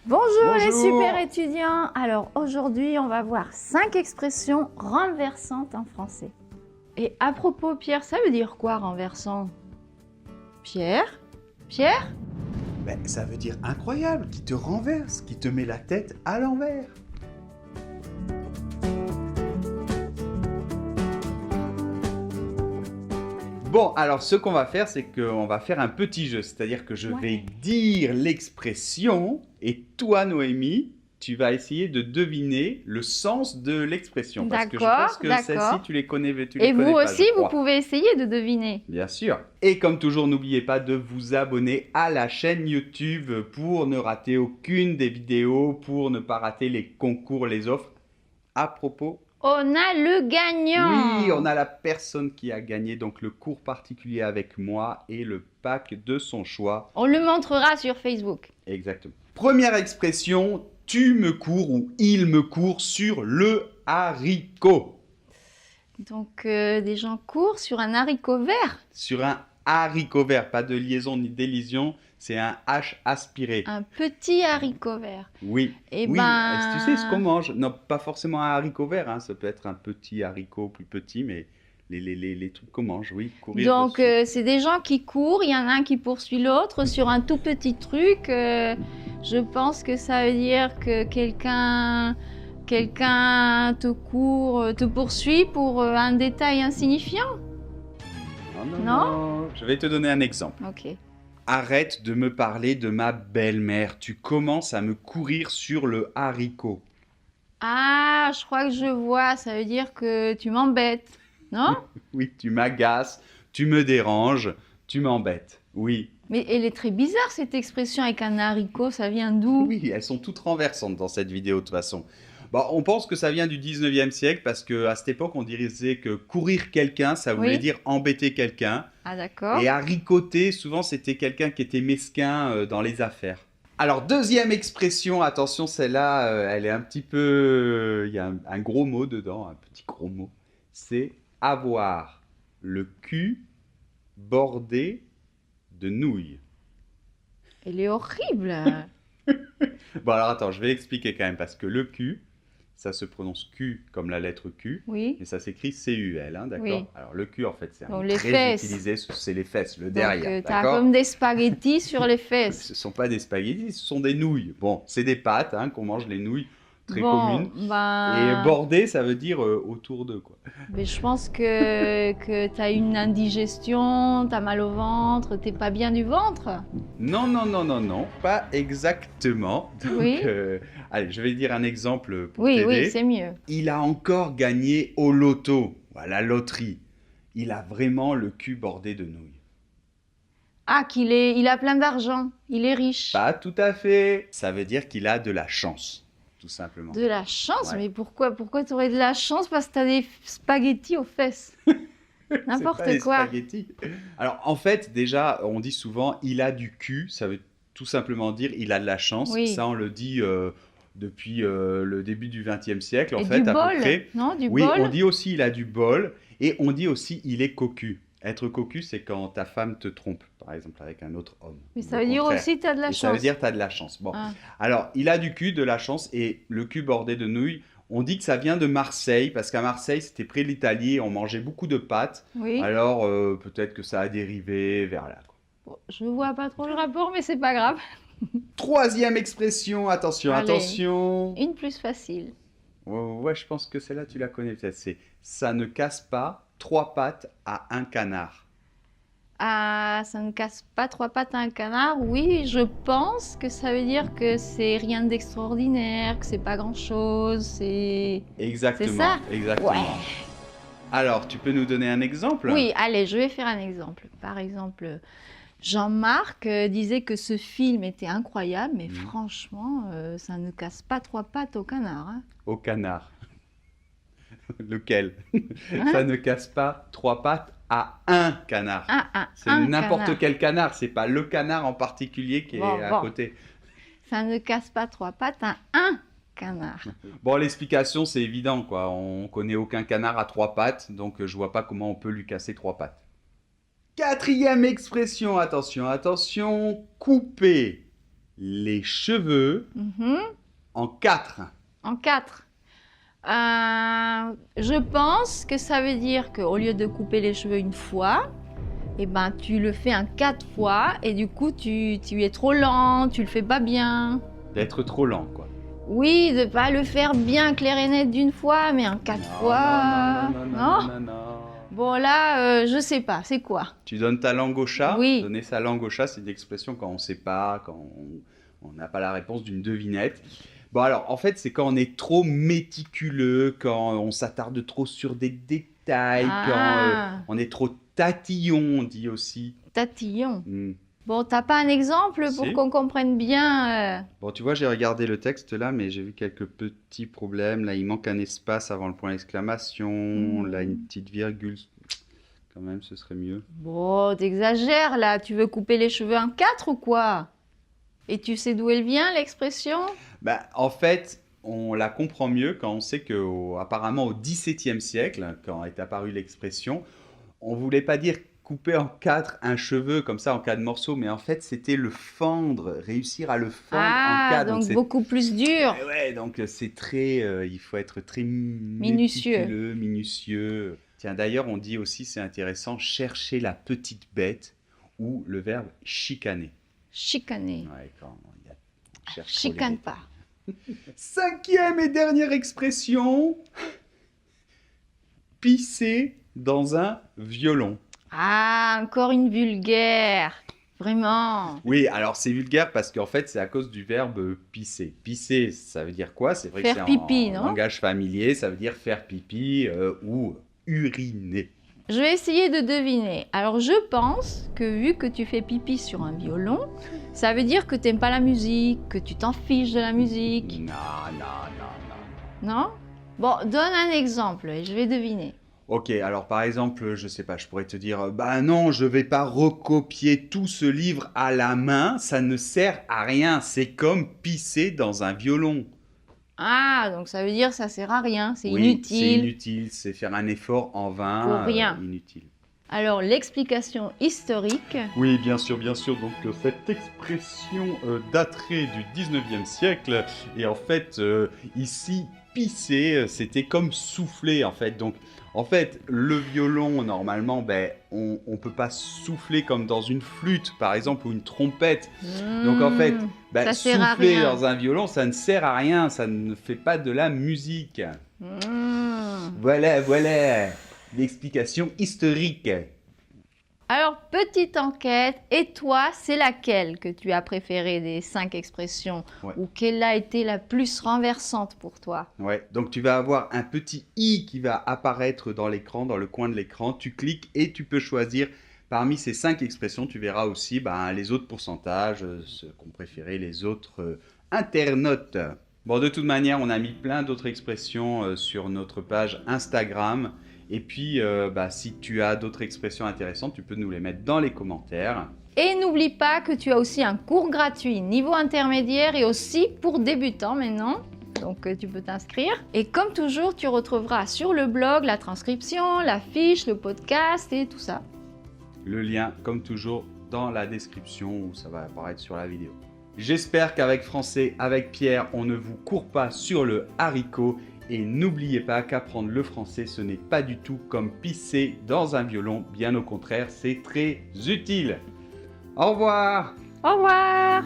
Bonjour les Bonjour. super étudiants. Alors aujourd'hui, on va voir 5 expressions renversantes en français. Et à propos, Pierre, ça veut dire quoi renversant? Pierre? Pierre? Ben, ça veut dire incroyable, qui te renverse, qui te met la tête à l'envers. Bon, alors ce qu'on va faire, c'est qu'on va faire un petit jeu. C'est-à-dire que je vais dire l'expression et toi, Noémie, tu vas essayer de deviner le sens de l'expression. Parce que je pense que celle-ci, tu les connais, Et vous pas, aussi, je vous crois. pouvez essayer de deviner. Bien sûr. Et comme toujours, n'oubliez pas de vous abonner à la chaîne YouTube pour ne rater aucune des vidéos, pour ne pas rater les concours, les offres. À propos, On a le gagnant. oui, on a la personne qui a gagné donc le cours particulier avec moi et le pack de son choix. On le montrera sur Facebook. Exactement. Première expression, tu me cours ou il me court sur le haricot. Donc des gens courent sur un haricot vert. Sur un haricot vert, pas de liaison ni d'élision, c'est un H aspiré. Un petit haricot vert. Oui. Et Oui, ben... est-ce que tu sais ce qu'on mange? Non, pas forcément un haricot vert, hein. Ça peut être un petit haricot plus petit, mais les trucs qu'on mange, oui, courir Donc dessus. c'est des gens qui courent, il y en a un qui poursuit l'autre sur un tout petit truc. Je pense que ça veut dire que quelqu'un te poursuit pour un détail insignifiant. Non? Je vais te donner un exemple. Ok. Arrête de me parler de ma belle-mère. Tu commences à me courir sur le haricot. Ah, je crois que je vois, ça veut dire que tu m'embêtes, non? Oui, tu m'agaces, tu me déranges, tu m'embêtes. Oui. Mais elle est très bizarre cette expression avec un haricot, ça vient d'où? Oui, elles sont toutes renversantes dans cette vidéo de toute façon. Bon, on pense que ça vient du 19e siècle parce qu'à cette époque, on disait que courir quelqu'un, ça voulait dire embêter quelqu'un. Ah d'accord. Et haricoter, souvent, c'était quelqu'un qui était mesquin dans les affaires. Alors, deuxième expression, attention, celle-là, elle est un petit peu... Il y a un gros mot dedans, un petit gros mot. C'est avoir le cul bordé de nouilles. Elle est horrible. Bon, alors attends, je vais l'expliquer quand même, parce que le cul, ça se prononce Q comme la lettre Q, Oui. et ça s'écrit C-U-L, hein, d'accord? Oui. Alors le cul, en fait, c'est un Donc, mot les très fesses. utilisé, c'est les fesses, le derrière, Donc, t'as d'accord? comme des spaghettis sur les fesses. Ce ne sont pas des spaghettis, ce sont des nouilles. Bon, c'est des pâtes, hein, qu'on mange, les nouilles, très Bon, communes. ben... Et bordé, ça veut dire autour d'eux, quoi. Mais je pense que t'as une indigestion, t'as mal au ventre, t'es pas bien du ventre. Non, non, non, non, non, pas exactement. Donc, Oui. allez, je vais dire un exemple pour Oui, t'aider. oui, c'est mieux. Il a encore gagné au loto, à la loterie. Il a vraiment le cul bordé de nouilles. Ah, il a plein d'argent, il est riche. Pas tout à fait. Ça veut dire qu'il a de la chance, tout simplement. De la chance? Ouais. Mais pourquoi t'aurais de la chance parce que t'as des spaghettis aux fesses? N'importe C'est pas des quoi. spaghettis. Alors, en fait, déjà, on dit souvent « il a du cul », ça veut tout simplement dire « il a de la chance ». Oui. Ça, on le dit depuis le début du XXe siècle, en Et fait, du à bol, peu près. non? Du Oui, bol? on dit aussi « il a du bol » et on dit aussi « il est cocu ». Être cocu, c'est quand ta femme te trompe, par exemple, avec un autre homme. Mais ça Le veut dire contraire. aussi t'as de la Et chance. ça veut dire tu as de la chance. Bon. Ah. Alors, il a du cul, de la chance, et le cul bordé de nouilles, on dit que ça vient de Marseille, parce qu'à Marseille, c'était près de l'Italie, on mangeait beaucoup de pâtes. Oui. Alors, peut-être que ça a dérivé vers là. Bon, je vois pas trop le rapport, mais c'est pas grave. Troisième expression, attention, Allez. attention. Une plus facile. Ouais, je pense que celle-là, tu la connais peut-être. C'est « ça ne casse pas 3 pattes à un canard ». Ah, ça ne casse pas 3 pattes à un canard. Oui, je pense que ça veut dire que c'est rien d'extraordinaire, que c'est pas grand-chose, c'est... Exactement. C'est ça? Exactement. Ouais. Alors, tu peux nous donner un exemple? Oui, allez, je vais faire un exemple. Par exemple, Jean-Marc disait que ce film était incroyable, mais franchement, ça ne casse pas 3 pattes au canard. Hein. Au canard. Lequel? Hein? Ça ne casse pas 3 pattes à un canard. C'est un n'importe canard. quel canard, c'est pas le canard en particulier qui est à côté. Ça ne casse pas 3 pattes à un canard. Bon, l'explication, c'est évident, quoi. On connaît aucun canard à 3 pattes, donc je vois pas comment on peut lui casser 3 pattes. Quatrième expression, attention, attention, couper les cheveux Mhm. en 4. En 4. Je pense que ça veut dire qu'au lieu de couper les cheveux une fois, eh ben, tu le fais en 4 fois et du coup, tu es trop lent, tu le fais pas bien. D'être trop lent, quoi. Oui, de pas le faire bien clair et net d'une fois, mais en 4 fois. Non. Bon, là, je sais pas, c'est quoi? Tu donnes ta langue au chat. Oui. Donner sa langue au chat, c'est une expression quand on ne sait pas, quand on n'a pas la réponse d'une devinette. Bon, alors, en fait, c'est quand on est trop méticuleux, quand on s'attarde trop sur des détails, Ah. quand on est trop tatillon, on dit aussi. Tatillon. Hmm. Bon, t'as pas un exemple pour Si. qu'on comprenne bien Bon, tu vois, j'ai regardé le texte là, mais j'ai vu quelques petits problèmes. Là, il manque un espace avant le point d'exclamation. Là, une petite virgule. Quand même, ce serait mieux. Bon, t'exagères là, tu veux couper les cheveux en 4 ou quoi? Et tu sais d'où elle vient l'expression? Bah, en fait, on la comprend mieux quand on sait qu'apparemment au XVIIe siècle, quand est apparue l'expression, on voulait pas dire couper en 4 un cheveu comme ça en 4 morceaux, mais en fait c'était le fendre, réussir à le fendre en 4. Donc c'est beaucoup plus dur. Ouais, donc c'est très, il faut être très Minutieux. méticuleux, minutieux. Tiens, d'ailleurs, on dit aussi, c'est intéressant, chercher la petite bête ou le verbe chicaner. Chicaner. Ouais, quand on cherche trop les Chicane bêtes. pas. 5e et dernière expression, pisser dans un violon. Ah, encore une vulgaire. Vraiment. Oui, alors c'est vulgaire parce qu'en fait c'est à cause du verbe pisser. Pisser, ça veut dire quoi? C'est vrai que Faire c'est pipi, en non? langage familier, ça veut dire faire pipi ou uriner. Je vais essayer de deviner. Alors je pense que vu que tu fais pipi sur un violon, ça veut dire que t'aimes pas la musique, que tu t'en fiches de la musique. Non, non, non, non. Non? Bon, donne un exemple et je vais deviner. Ok, alors par exemple, je sais pas, je pourrais te dire, bah non, je vais pas recopier tout ce livre à la main, ça ne sert à rien, c'est comme pisser dans un violon. Ah, donc ça veut dire que ça sert à rien, c'est Oui, c'est inutile. inutile, c'est faire un effort en vain. Pour rien. Inutile. Alors l'explication historique. Oui, bien sûr. Donc cette expression daterait du 19e siècle. Et en fait, ici, pisser, c'était comme souffler, en fait. Donc, en fait, le violon, normalement, ben, on ne peut pas souffler comme dans une flûte, par exemple, ou une trompette. Donc, en fait, ben, ça sert à souffler rien. dans un violon, ça ne sert à rien. Ça ne fait pas de la musique. Voilà. L'explication historique. Alors, petite enquête, et toi, c'est laquelle que tu as préférée des 5 expressions? Ouais. Ou quelle a été la plus renversante pour toi? Ouais, donc tu vas avoir un petit i qui va apparaître dans l'écran, dans le coin de l'écran. Tu cliques et tu peux choisir parmi ces 5 expressions. Tu verras aussi les autres pourcentages, ce qu'ont préféré les autres internautes. Bon, de toute manière, on a mis plein d'autres expressions sur notre page Instagram. Et puis, si tu as d'autres expressions intéressantes, tu peux nous les mettre dans les commentaires. Et n'oublie pas que tu as aussi un cours gratuit niveau intermédiaire et aussi pour débutants maintenant. Donc tu peux t'inscrire. Et comme toujours, tu retrouveras sur le blog la transcription, la fiche, le podcast et tout ça. Le lien, comme toujours, dans la description où ça va apparaître sur la vidéo. J'espère qu'avec Français, avec Pierre, on ne vous court pas sur le haricot. Et n'oubliez pas qu'apprendre le français, ce n'est pas du tout comme pisser dans un violon. Bien au contraire, c'est très utile. Au revoir! Au revoir!